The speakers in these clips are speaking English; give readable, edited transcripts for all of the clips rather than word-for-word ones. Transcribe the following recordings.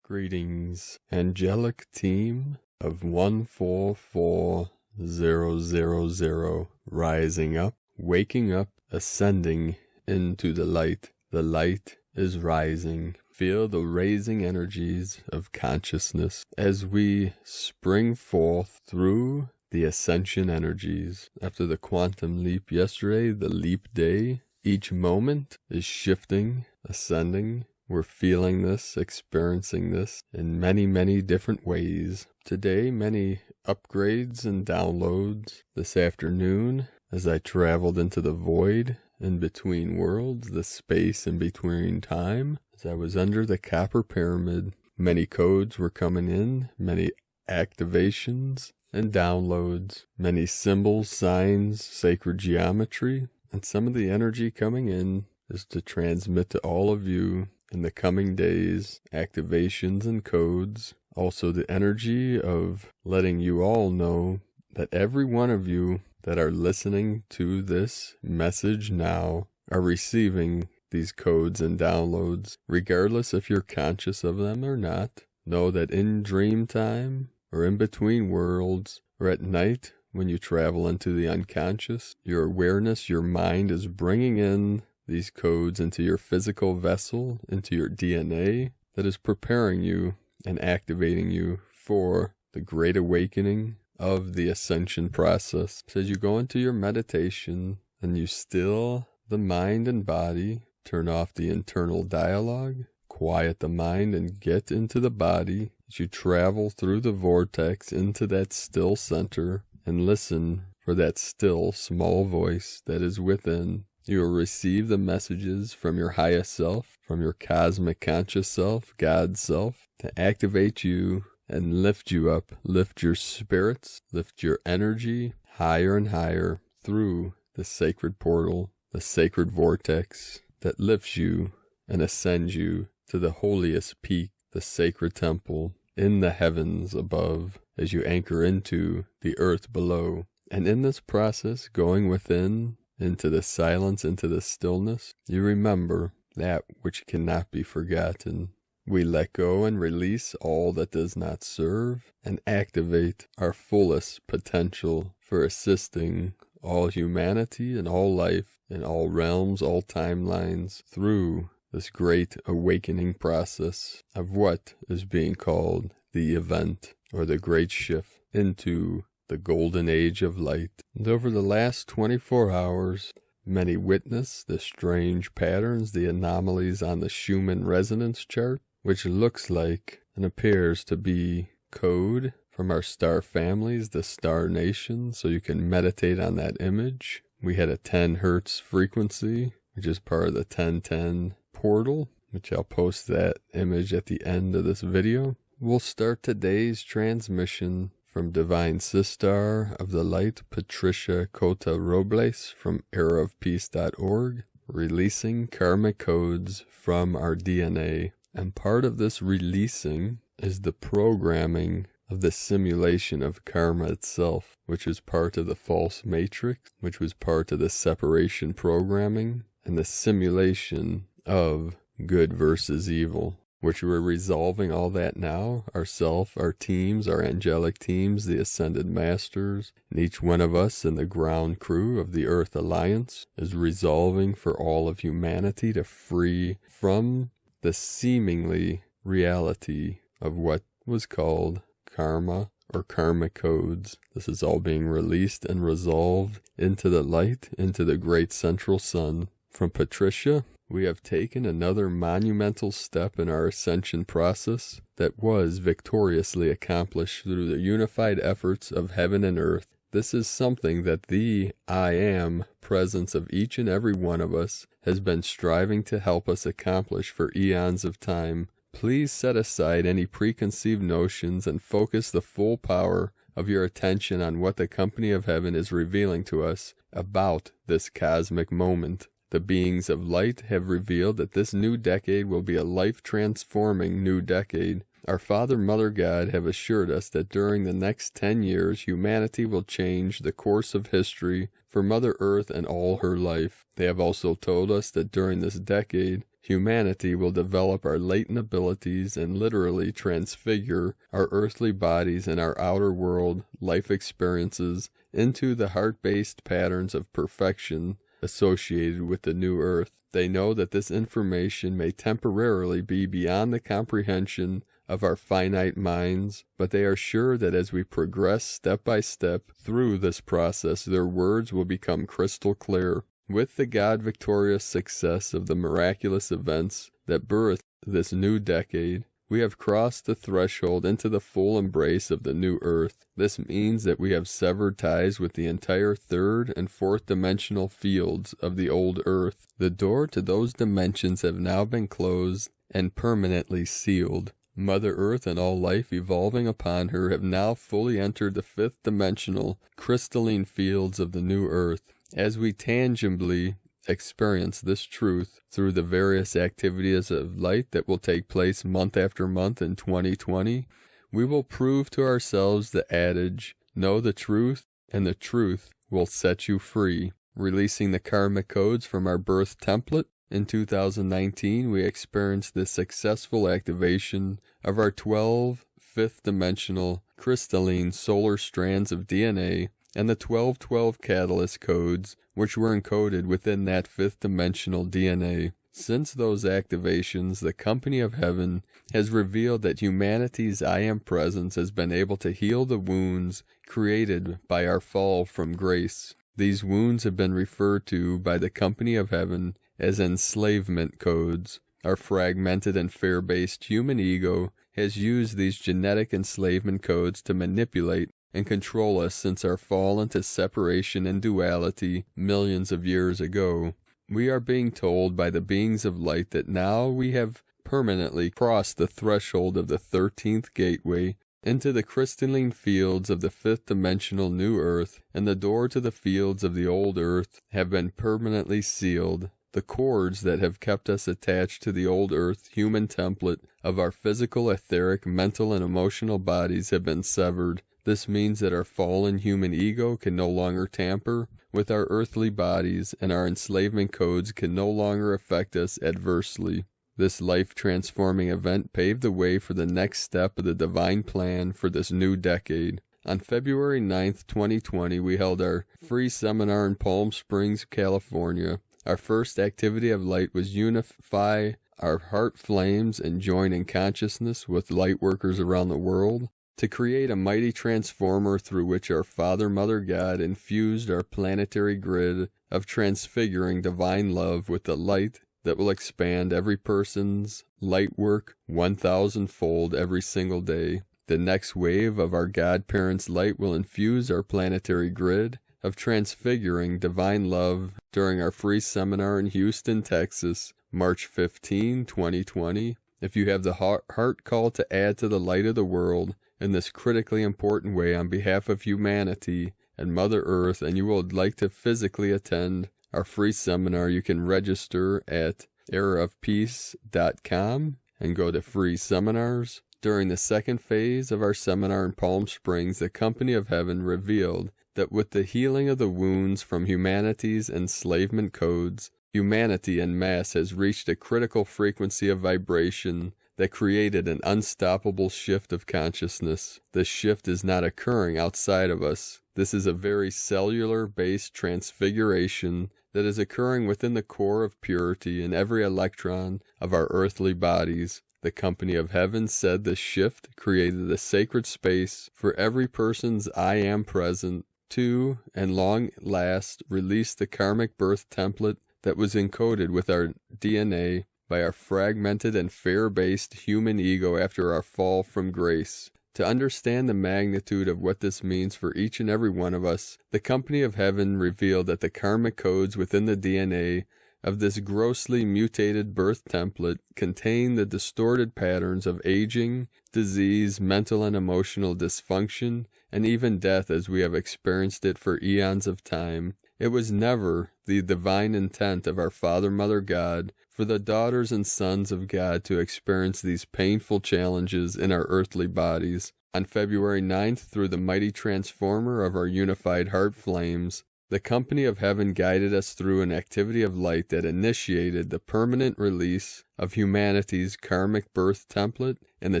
Greetings, angelic team of 144000, rising up, waking up, ascending into the light. The light is rising. Feel the raising energies of consciousness as we spring forth through the ascension energies. After the quantum leap yesterday, the leap day, each moment is shifting, ascending. We're feeling this, experiencing this in many, many different ways. Today, many upgrades and downloads. This afternoon, as I traveled into the void in between worlds, the space in between time, as I was under the copper pyramid, many codes were coming in, many activations and downloads, many symbols, signs, sacred geometry, and some of the energy coming in is to transmit to all of you in the coming days, activations and codes. Also the energy of letting you all know that every one of you that are listening to this message now are receiving these codes and downloads, regardless if you're conscious of them or not. Know that in dream time or in between worlds or at night when you travel into the unconscious, your awareness, your mind is bringing in these codes into your physical vessel, into your DNA, that is preparing you and activating you for the great awakening of the ascension process. So as you go into your meditation and you still the mind and body, turn off the internal dialogue, quiet the mind and get into the body, as you travel through the vortex into that still center and listen for that still small voice that is within. You will receive the messages from your highest self, from your cosmic conscious self, God self, to activate you and lift you up, lift your spirits, lift your energy higher and higher through the sacred portal, the sacred vortex that lifts you and ascends you to the holiest peak, the sacred temple in the heavens above, as you anchor into the earth below. And in this process, going within, into the silence, into the stillness, you remember that which cannot be forgotten. We let go and release all that does not serve and activate our fullest potential for assisting all humanity and all life in all realms, all timelines through this great awakening process of what is being called the event or the great shift into the golden age of light. And over the last 24 hours, many witnessed the strange patterns, the anomalies on the Schumann resonance chart, which looks like and appears to be code from our star families, the star nation, so you can meditate on that image. We had a 10 hertz frequency, which is part of the 1010 portal, which I'll post that image at the end of this video. We'll start today's transmission from Divine Sister of the Light, Patricia Cota-Robles from eraofpeace.org, releasing karmic codes from our DNA. And part of this releasing is the programming of the simulation of karma itself, which is part of the false matrix, which was part of the separation programming, and the simulation of good versus evil, which we're resolving all that now, ourself, our teams, our angelic teams, the ascended masters, and each one of us in the ground crew of the Earth Alliance is resolving for all of humanity to free from the seemingly reality of what was called karma or karmic codes. This is all being released and resolved into the light, into the great central sun. From Patricia, we have taken another monumental step in our ascension process that was victoriously accomplished through the unified efforts of heaven and earth. This is something that the I Am presence of each and every one of us has been striving to help us accomplish for eons of time. Please set aside any preconceived notions and focus the full power of your attention on what the company of heaven is revealing to us about this cosmic moment. The beings of light have revealed that this new decade will be a life-transforming new decade. Our Father, Mother God have assured us that during the next 10 years, humanity will change the course of history for Mother Earth and all her life. They have also told us that during this decade, humanity will develop our latent abilities and literally transfigure our earthly bodies and our outer world life experiences into the heart-based patterns of perfection associated with the new earth. They know that this information may temporarily be beyond the comprehension of our finite minds, but they are sure that as we progress step by step through this process, their words will become crystal clear. With the God-victorious success of the miraculous events that birthed this new decade, we have crossed the threshold into the full embrace of the new earth. This means that we have severed ties with the entire third and fourth dimensional fields of the old earth. The door to those dimensions have now been closed and permanently sealed. Mother Earth and all life evolving upon her have now fully entered the fifth dimensional crystalline fields of the new earth. As we tangibly experience this truth through the various activities of light that will take place month after month in 2020, we will prove to ourselves the adage, know the truth, and the truth will set you free. Releasing the karmic codes from our birth template, in 2019 we experienced the successful activation of our 12 fifth-dimensional crystalline solar strands of DNA and the 1212 catalyst codes which were encoded within that fifth-dimensional DNA. Since those activations, the Company of Heaven has revealed that humanity's I Am Presence has been able to heal the wounds created by our fall from grace. These wounds have been referred to by the Company of Heaven as enslavement codes. Our fragmented and fear-based human ego has used these genetic enslavement codes to manipulate and control us since our fall into separation and duality millions of years ago. We are being told by the beings of light that now we have permanently crossed the threshold of the 13th gateway into the crystalline fields of the fifth-dimensional new earth, and the door to the fields of the old earth have been permanently sealed. The cords that have kept us attached to the old earth human template of our physical, etheric, mental, and emotional bodies have been severed. This means that our fallen human ego can no longer tamper with our earthly bodies, and our enslavement codes can no longer affect us adversely. This life-transforming event paved the way for the next step of the divine plan for this new decade. On February 9th, 2020, we held our free seminar in Palm Springs, California. Our first activity of light was unify our heart flames and join in consciousness with Lightworkers around the world to create a mighty transformer through which our Father, Mother, God infused our planetary grid of transfiguring divine love with the light that will expand every person's light work 1,000-fold every single day. The next wave of our God Parents' light will infuse our planetary grid of transfiguring divine love during our free seminar in Houston, Texas, March 15, 2020. If you have the heart call to add to the light of the world in this critically important way on behalf of humanity and Mother Earth, and you would like to physically attend our free seminar, you can register at eraofpeace.com and go to free seminars. During the second phase of our seminar in Palm Springs, the Company of Heaven revealed that with the healing of the wounds from humanity's enslavement codes, humanity en masse has reached a critical frequency of vibration that created an unstoppable shift of consciousness. This shift is not occurring outside of us. This is a very cellular-based transfiguration that is occurring within the core of purity in every electron of our earthly bodies. The Company of Heaven said this shift created a sacred space for every person's I Am Present to, and long last, release the karmic birth template that was encoded with our DNA by our fragmented and fear-based human ego after our fall from grace. To understand the magnitude of what this means for each and every one of us, the Company of Heaven revealed that the karmic codes within the DNA of this grossly mutated birth template contain the distorted patterns of aging, disease, mental and emotional dysfunction, and even death as we have experienced it for eons of time. It was never the divine intent of our Father, Mother, God for the daughters and sons of God to experience these painful challenges in our earthly bodies. On February 9th, through the mighty transformer of our unified heart flames, The company of heaven guided us through an activity of light that initiated the permanent release of humanity's karmic birth template and the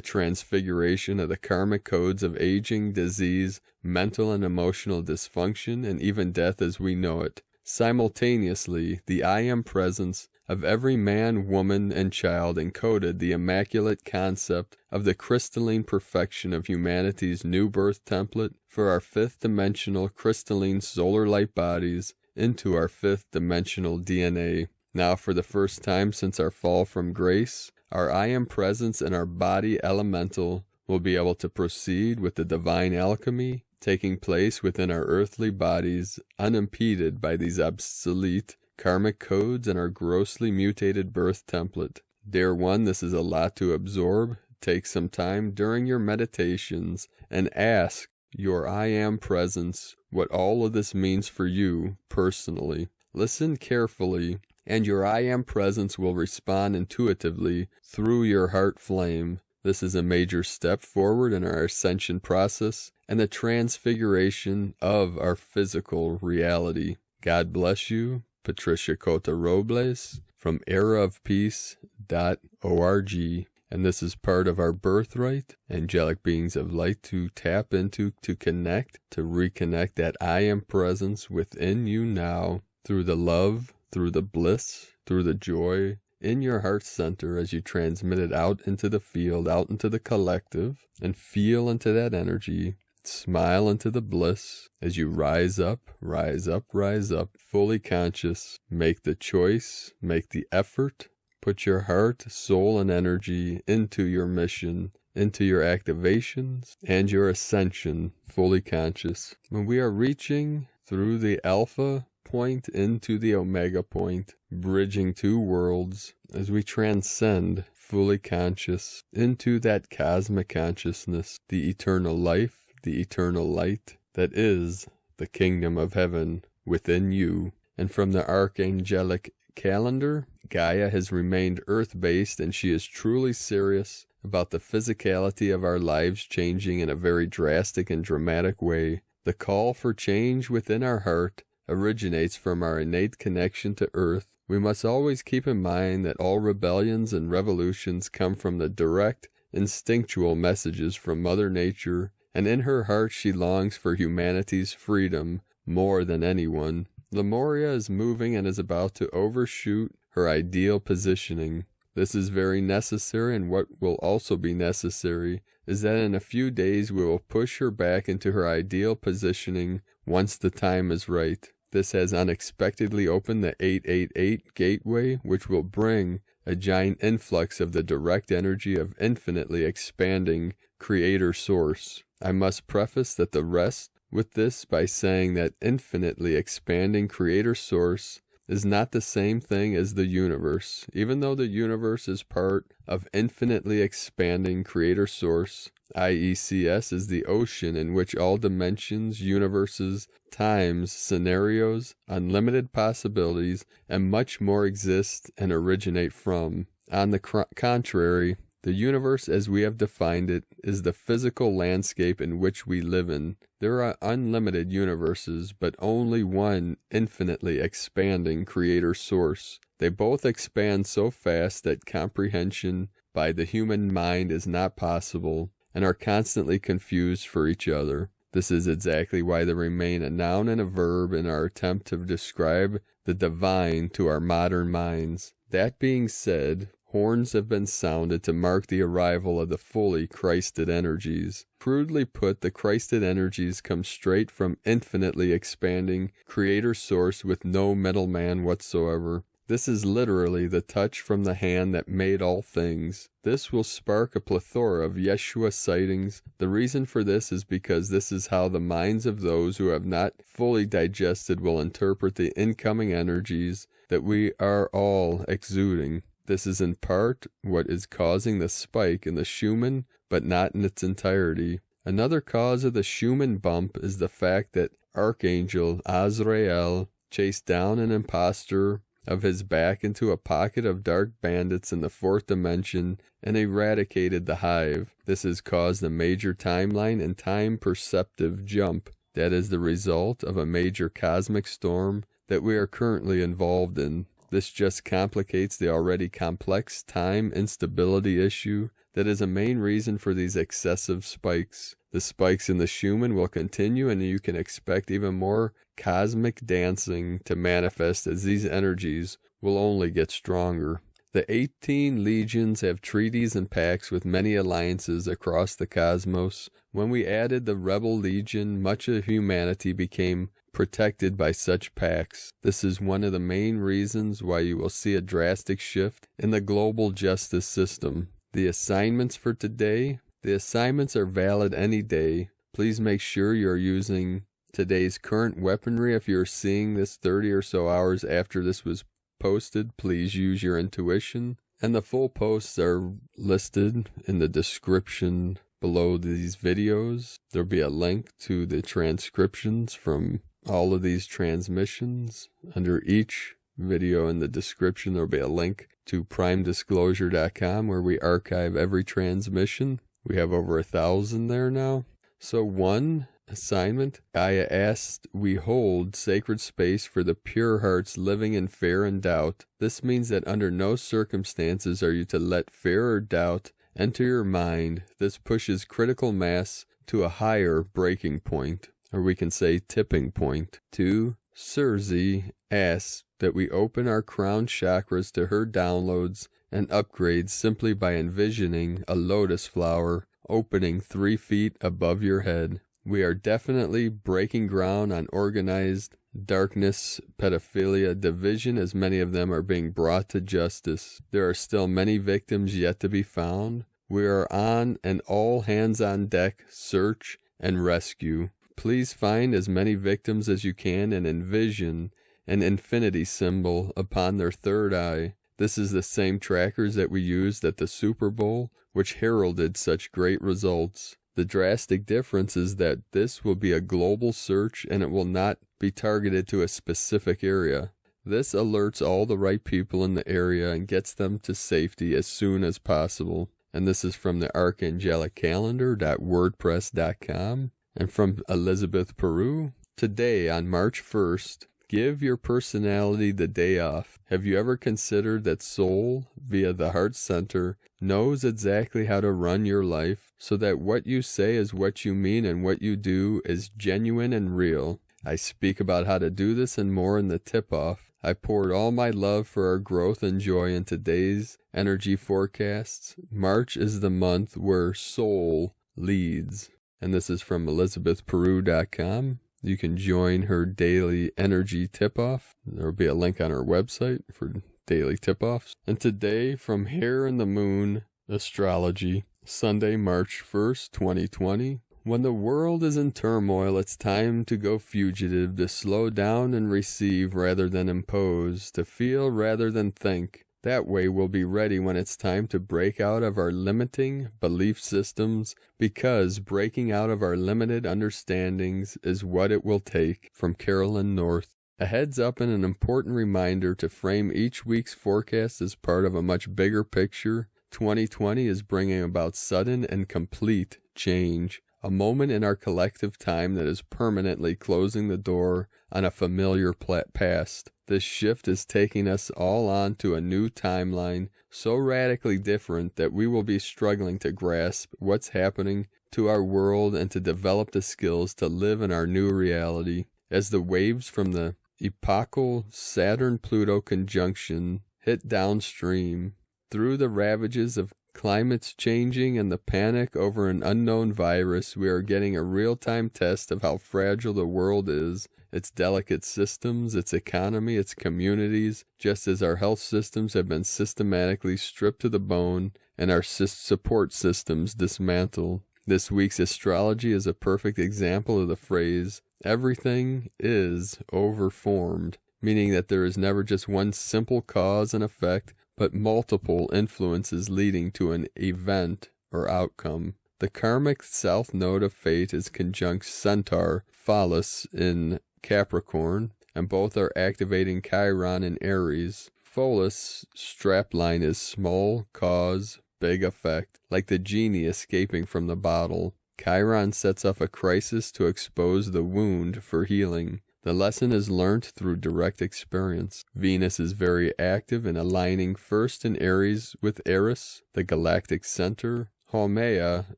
transfiguration of the karmic codes of aging, disease, mental and emotional dysfunction, and even death as we know it. Simultaneously, the I Am presence of every man, woman, and child encoded the immaculate concept of the crystalline perfection of humanity's new birth template for our fifth-dimensional crystalline solar light bodies into our fifth-dimensional DNA. Now, for the first time since our fall from grace, our I Am presence and our body elemental will be able to proceed with the divine alchemy taking place within our earthly bodies, unimpeded by these obsolete karmic codes and our grossly mutated birth template. Dear one, this is a lot to absorb. Take some time during your meditations and ask your I Am presence what all of this means for you personally. Listen carefully, and your I Am presence will respond intuitively through your heart flame. This is a major step forward in our ascension process and the transfiguration of our physical reality. God bless you. Patricia Cota-Robles from eraofpeace.org. And this is part of our birthright, angelic beings of light to tap into, to connect, to reconnect that I Am presence within you now through the love, through the bliss, through the joy in your heart center as you transmit it out into the field, out into the collective, and feel into that energy. Smile into the bliss as you rise up, rise up, rise up, fully conscious. Make the choice, make the effort. Put your heart, soul, and energy into your mission, into your activations, and your ascension, fully conscious. When we are reaching through the alpha point into the omega point, bridging two worlds, as we transcend, fully conscious, into that cosmic consciousness, the eternal life, the eternal light that is the kingdom of heaven within you. And from the archangelic calendar, Gaia has remained earth-based, and she is truly serious about the physicality of our lives changing in a very drastic and dramatic way. The call for change within our heart originates from our innate connection to earth. We must always keep in mind that all rebellions and revolutions come from the direct, instinctual messages from Mother Nature, and in her heart she longs for humanity's freedom more than anyone. Lemuria is moving and is about to overshoot her ideal positioning. This is very necessary, and what will also be necessary is that in a few days we will push her back into her ideal positioning once the time is right. This has unexpectedly opened the 888 gateway, which will bring a giant influx of the direct energy of infinitely expanding Creator Source. I must preface that the rest with this by saying that infinitely expanding Creator Source is not the same thing as the universe. Even though the universe is part of infinitely expanding Creator Source, IECS is the ocean in which all dimensions, universes, times, scenarios, unlimited possibilities, and much more exist and originate from. On the contrary, the universe as we have defined it is the physical landscape in which we live in. There are unlimited universes, but only one infinitely expanding Creator Source. They both expand so fast that comprehension by the human mind is not possible, and are constantly confused for each other. This is exactly why there remain a noun and a verb in our attempt to describe the divine to our modern minds. That being said, horns have been sounded to mark the arrival of the fully Christed energies. Crudely put, the Christed energies come straight from infinitely expanding Creator Source with no middleman whatsoever. This is literally the touch from the hand that made all things. This will spark a plethora of Yeshua sightings. The reason for this is because this is how the minds of those who have not fully digested will interpret the incoming energies that we are all exuding. This is in part what is causing the spike in the Schumann, but not in its entirety. Another cause of the Schumann bump is the fact that Archangel Azrael chased down an impostor of his back into a pocket of dark bandits in the fourth dimension and eradicated the hive. This has caused a major timeline and time perceptive jump. that is the result of a major cosmic storm that we are currently involved in. This just complicates the already complex time instability issue that is a main reason for these excessive spikes. The spikes in the Schumann will continue, and you can expect even more cosmic dancing to manifest as these energies will only get stronger. The 18 legions have treaties and pacts with many alliances across the cosmos. When we added the Rebel Legion, much of humanity became protected by such pacts. This is one of the main reasons why you will see a drastic shift in the global justice system. The assignments for today. The assignments are valid any day. Please make sure you're using today's current weaponry. If you're seeing this 30 or so hours after this was posted, please use your intuition. And the full posts are listed in the description below these videos. There'll be a link to the transcriptions from all of these transmissions. Under each video in the description, there'll be a link to primedisclosure.com where we archive every transmission. We have over 1,000 there now. So one assignment, Gaia asked we hold sacred space for the pure hearts living in fear and doubt. This means that under no circumstances are you to let fear or doubt enter your mind. This pushes critical mass to a higher breaking point, or we can say tipping point. 2. Serzi asks that we open our crown chakras to her downloads and upgrades simply by envisioning a lotus flower opening 3 feet above your head. We are definitely breaking ground on organized darkness, pedophilia, division, as many of them are being brought to justice. There are still many victims yet to be found. We are on an all-hands-on-deck search and rescue. Please find as many victims as you can and envision an infinity symbol upon their third eye. This is the same trackers that we used at the Super Bowl, which heralded such great results. The drastic difference is that this will be a global search and it will not be targeted to a specific area. This alerts all the right people in the area and gets them to safety as soon as possible. And this is from the archangeliccalendar.wordpress.com. And from Elizabeth Peru, today on March 1st, give your personality the day off. Have you ever considered that soul, via the heart center, knows exactly how to run your life so that what you say is what you mean and what you do is genuine and real? I speak about how to do this and more in the tip-off. I poured all my love for our growth and joy in today's energy forecasts. March is the month where soul leads. And this is from ElizabethPeru.com. You can join her daily energy tip-off. There will be a link on her website for daily tip-offs. And today, from Hair in the Moon Astrology, Sunday, March 1st, 2020. When the world is in turmoil, it's time to go fugitive, to slow down and receive rather than impose, to feel rather than think. That way we'll be ready when it's time to break out of our limiting belief systems, because breaking out of our limited understandings is what it will take. From Carolyn North. A heads up and an important reminder to frame each week's forecast as part of a much bigger picture. 2020 is bringing about sudden and complete change. A moment in our collective time that is permanently closing the door on a familiar past. This shift is taking us all on to a new timeline, so radically different that we will be struggling to grasp what's happening to our world and to develop the skills to live in our new reality. As the waves from the epochal Saturn-Pluto conjunction hit downstream, through the ravages of climates changing and the panic over an unknown virus, we are getting a real-time test of how fragile the world is, its delicate systems, its economy, its communities, just as our health systems have been systematically stripped to the bone and our support systems dismantled. This week's astrology is a perfect example of the phrase, everything is overformed, meaning that there is never just one simple cause and effect, but multiple influences leading to an event or outcome. The karmic south node of fate is conjunct Centaur Phallus in Capricorn, and both are activating Chiron in Aries. Phallus strapline is small cause, big effect, like the genie escaping from the bottle. Chiron sets off a crisis to expose the wound for healing. The lesson is learnt through direct experience. Venus is very active in aligning first in Aries with Eris, the galactic center, Haumea,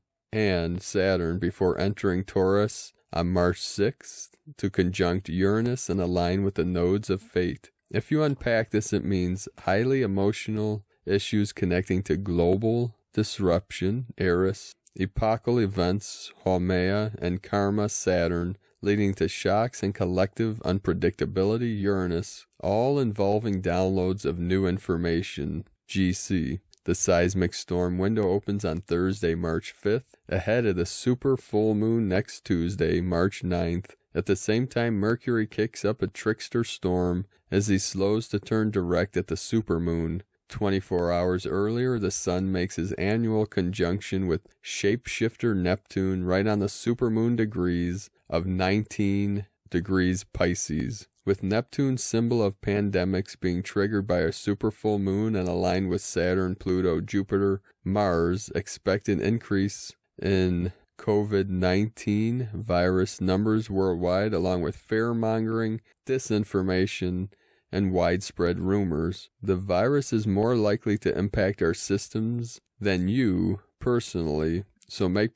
and Saturn before entering Taurus on March 6th to conjunct Uranus and align with the nodes of fate. If you unpack this, it means highly emotional issues connecting to global disruption, Eris, epochal events, Haumea, and karma, Saturn, leading to shocks and collective unpredictability, Uranus, all involving downloads of new information, GC. The seismic storm window opens on Thursday, March 5th, ahead of the super full moon next Tuesday, March 9th. At the same time, Mercury kicks up a trickster storm as he slows to turn direct at the supermoon. 24 hours earlier, the Sun makes his annual conjunction with shapeshifter Neptune right on the supermoon degrees of 19 degrees Pisces. With Neptune's symbol of pandemics being triggered by a super full moon and aligned with Saturn, Pluto, Jupiter, Mars, expect an increase in COVID-19 virus numbers worldwide, along with fear-mongering, disinformation, and widespread rumors. The virus is more likely to impact our systems than you personally, so make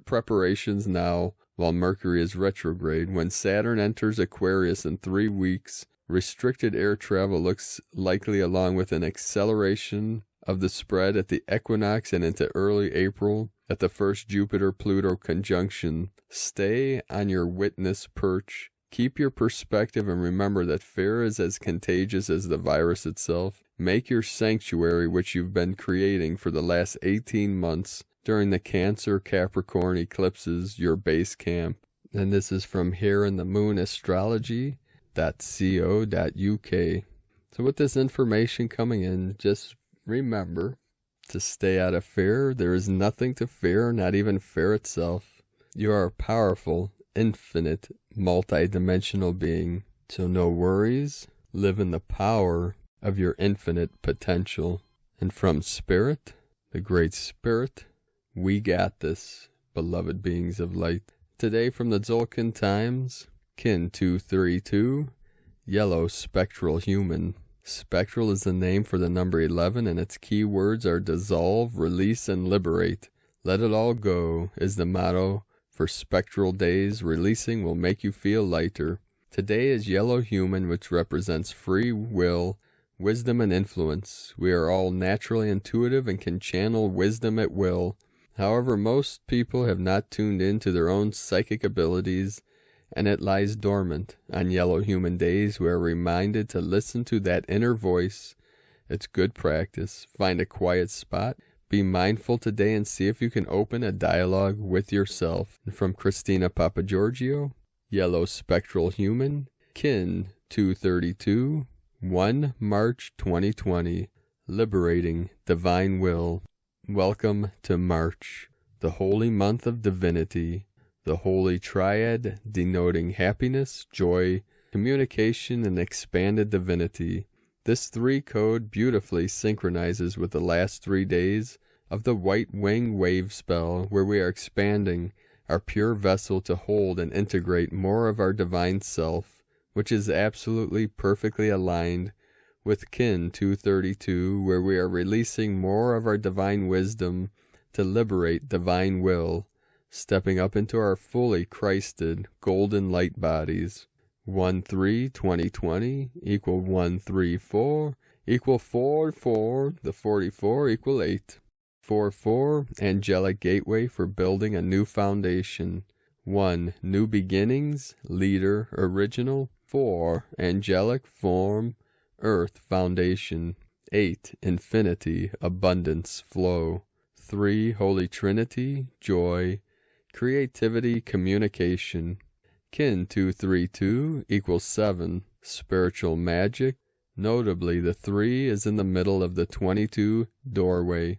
preparations now while Mercury is retrograde. When Saturn enters Aquarius in 3 weeks, restricted air travel looks likely, along with an acceleration of the spread at the equinox and into early April at the first Jupiter-Pluto conjunction. Stay on your witness perch. Keep your perspective and remember that fear is as contagious as the virus itself. Make your sanctuary, which you've been creating for the last 18 months during the Cancer-Capricorn eclipses, your base camp. And this is from Here in the Moon Astrology.co.uk. So with this information coming in, just remember to stay out of fear. There is nothing to fear, not even fear itself. You are a powerful, infinite, multi-dimensional being. So no worries. Live in the power of your infinite potential. And from Spirit, the Great Spirit, we got this, beloved beings of light. Today from the Tzolk'in Times, Kin 232, Yellow Spectral Human. Spectral is the name for the number 11, and its key words are dissolve, release, and liberate. Let it all go is the motto for spectral days. Releasing will make you feel lighter. Today is Yellow Human, which represents free will, wisdom, and influence. We are all naturally intuitive and can channel wisdom at will. However, most people have not tuned in to their own psychic abilities, and it lies dormant. On Yellow Human days, we are reminded to listen to that inner voice. It's good practice. Find a quiet spot. Be mindful today and see if you can open a dialogue with yourself. From Christina Papagiorgio, Yellow Spectral Human, Kin 232, 1 March 2020, Liberating Divine Will. Welcome to March, the holy month of divinity, the holy triad denoting happiness, joy, communication, and expanded divinity. This 3 code beautifully synchronizes with the last 3 days of the White Wing Wave spell, where we are expanding our pure vessel to hold and integrate more of our divine self, which is absolutely perfectly aligned with Kin 232, where we are releasing more of our divine wisdom to liberate divine will, stepping up into our fully Christed golden light bodies. 1-3-2020 equal 1-3-4 equal 4-4, the 44 equal 8. 4-4, angelic gateway for building a new foundation. 1, new beginnings, leader, original. 4, angelic form, earth, foundation. 8, infinity, abundance, flow. 3, Holy Trinity, joy, creativity, communication. Kin 232 equals 7, spiritual magic. Notably, the 3 is in the middle of the 22 doorway,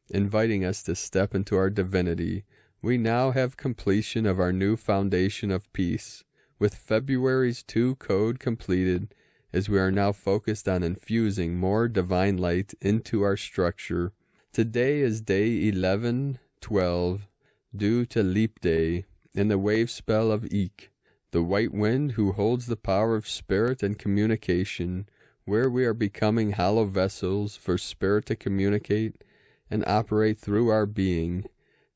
inviting us to step into our divinity. We now have completion of our new foundation of peace, with February's 2 code completed, as we are now focused on infusing more divine light into our structure. Today is day 11/12, due to leap day, in the wave spell of Icke, the white wind who holds the power of spirit and communication, where we are becoming hollow vessels for spirit to communicate and operate through our being.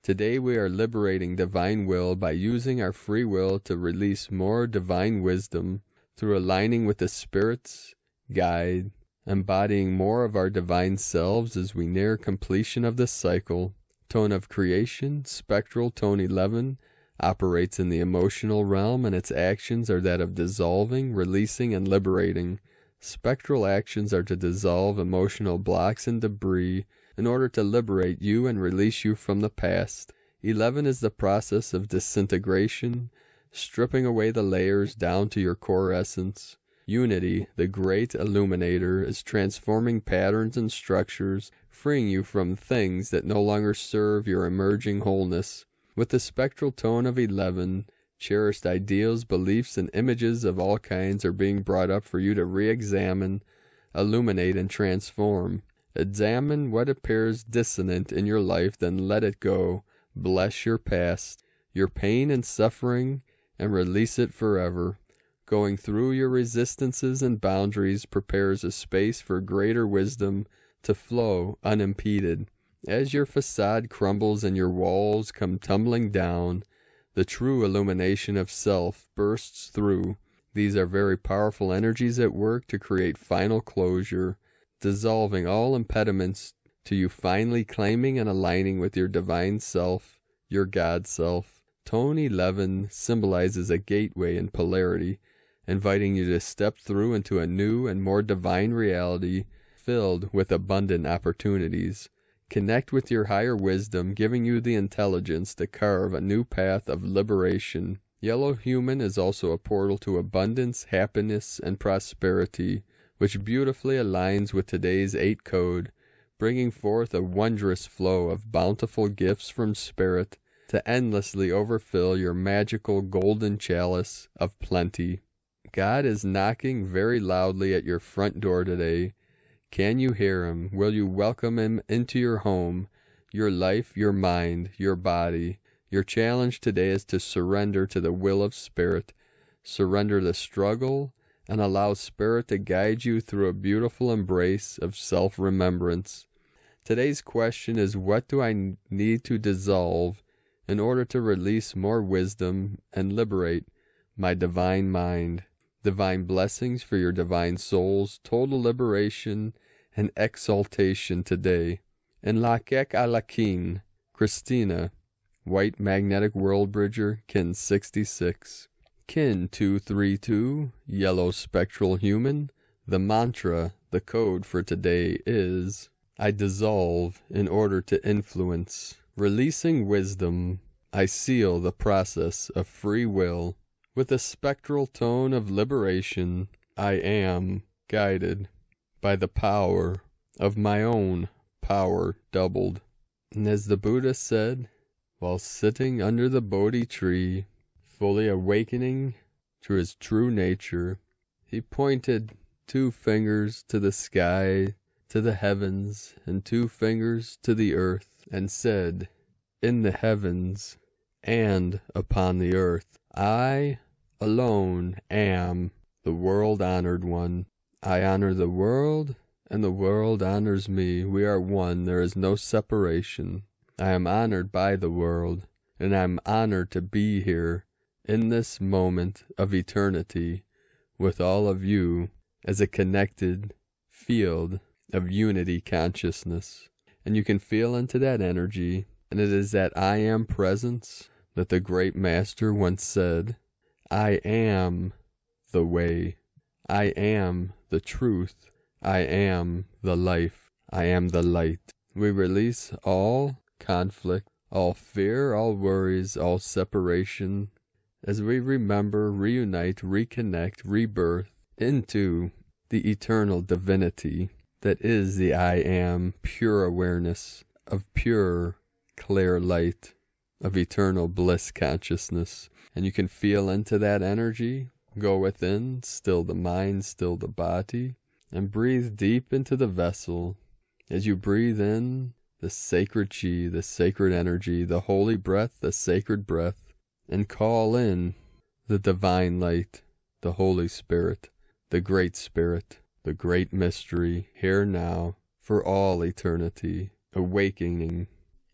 Today we are liberating divine will by using our free will to release more divine wisdom through aligning with the Spirit's guide, embodying more of our divine selves as we near completion of this cycle. Tone of creation, Spectral Tone 11, operates in the emotional realm, and its actions are that of dissolving, releasing, and liberating. Spectral actions are to dissolve emotional blocks and debris in order to liberate you and release you from the past. 11 is the process of disintegration, stripping away the layers down to your core essence. Unity, the great illuminator, is transforming patterns and structures, freeing you from things that no longer serve your emerging wholeness. With the spectral tone of 11, cherished ideals, beliefs, and images of all kinds are being brought up for you to re-examine, illuminate, and transform. Examine what appears dissonant in your life, then let it go. Bless your past, your pain and suffering, and release it forever. Going through your resistances and boundaries prepares a space for greater wisdom to flow unimpeded. As your facade crumbles and your walls come tumbling down, the true illumination of self bursts through. These are very powerful energies at work to create final closure, dissolving all impediments to you finally claiming and aligning with your divine self, your God self. Tone 11 symbolizes a gateway in polarity, inviting you to step through into a new and more divine reality filled with abundant opportunities. Connect with your higher wisdom, giving you the intelligence to carve a new path of liberation. Yellow Human is also a portal to abundance, happiness, and prosperity, which beautifully aligns with today's 8 code, bringing forth a wondrous flow of bountiful gifts from Spirit to endlessly overfill your magical golden chalice of plenty. God is knocking very loudly at your front door today. Can you hear him? Will you welcome him into your home, your life, your mind, your body? Your challenge today is to surrender to the will of Spirit, surrender the struggle, and allow Spirit to guide you through a beautiful embrace of self-remembrance. Today's question is, what do I need to dissolve in order to release more wisdom and liberate my divine mind? Divine blessings for your divine souls, total liberation and exaltation today. In Lakek Alakin, Christina, White Magnetic World Bridger, Kin 66. Kin 232, Yellow Spectral Human. The mantra, the code for today is, I dissolve in order to influence. Releasing wisdom, I seal the process of free will. With a spectral tone of liberation, I am guided by the power of my own power doubled. And as the Buddha said, while sitting under the Bodhi tree, fully awakening to his true nature, he pointed 2 fingers to the sky, to the heavens, and 2 fingers to the earth, and said, in the heavens and upon the earth, I alone am the world-honored one. I honor the world, and the world honors me. We are one. There is no separation. I am honored by the world, and I am honored to be here in this moment of eternity with all of you as a connected field of unity consciousness. And you can feel into that energy, and it is that I am presence that the great master once said, I am the way, I am the truth, I am the life, I am the light. We release all conflict, all fear, all worries, all separation, as we remember, reunite, reconnect, rebirth into the eternal divinity that is the I am, pure awareness of pure, clear light, of eternal bliss consciousness. And you can feel into that energy, go within, still the mind, still the body, and breathe deep into the vessel. As you breathe in, the sacred chi, the sacred energy, the holy breath, the sacred breath, and call in the divine light, the Holy Spirit, the Great Spirit, the great mystery, here now, for all eternity, awakening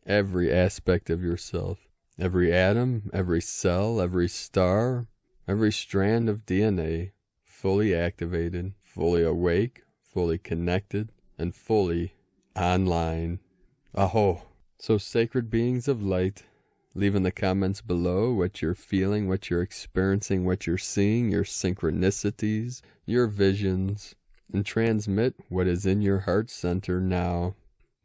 every aspect of yourself, every atom, every cell, every star, every strand of DNA, fully activated, fully awake, fully connected, and fully online. Aho! So sacred beings of light, leave in the comments below what you're feeling, what you're experiencing, what you're seeing, your synchronicities, your visions, and transmit what is in your heart center now.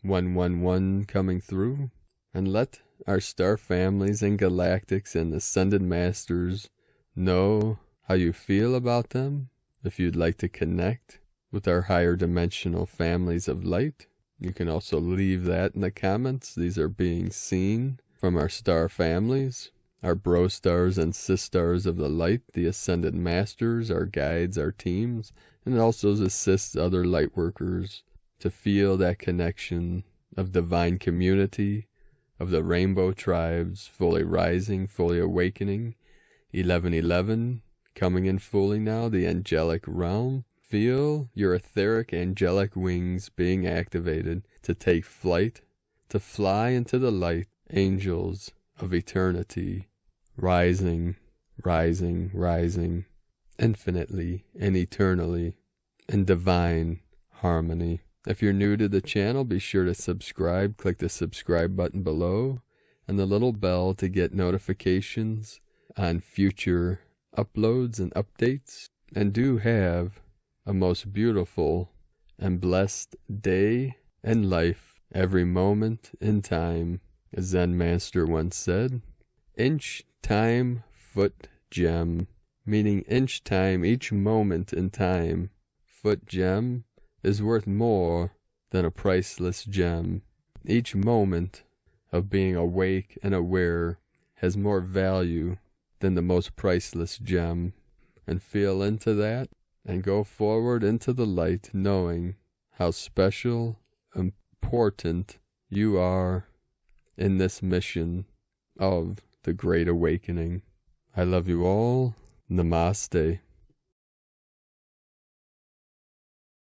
111 coming through, and let our star families and galactics and ascended masters know how you feel about them. If you'd like to connect with our higher dimensional families of light, you can also leave that in the comments. These are being seen from our star families, our bro stars and sis stars of the light, the ascended masters, our guides, our teams, and it also assists other light workers to feel that connection of divine community, of the rainbow tribes, fully rising, fully awakening. 1111 coming in fully now, the angelic realm. Feel your etheric angelic wings being activated to take flight, to fly into the light, angels of eternity, rising, rising, rising, infinitely and eternally, in divine harmony. If you're new to the channel, be sure to subscribe. Click the subscribe button below and the little bell to get notifications on future uploads and updates. And do have a most beautiful and blessed day and life, every moment in time. A Zen master once said, inch time foot gem, meaning inch time, each moment in time. Foot gem is worth more than a priceless gem. Each moment of being awake and aware has more value than the most priceless gem. And feel into that and go forward into the light, knowing how special, important you are in this mission of the Great Awakening. I love you all. Namaste.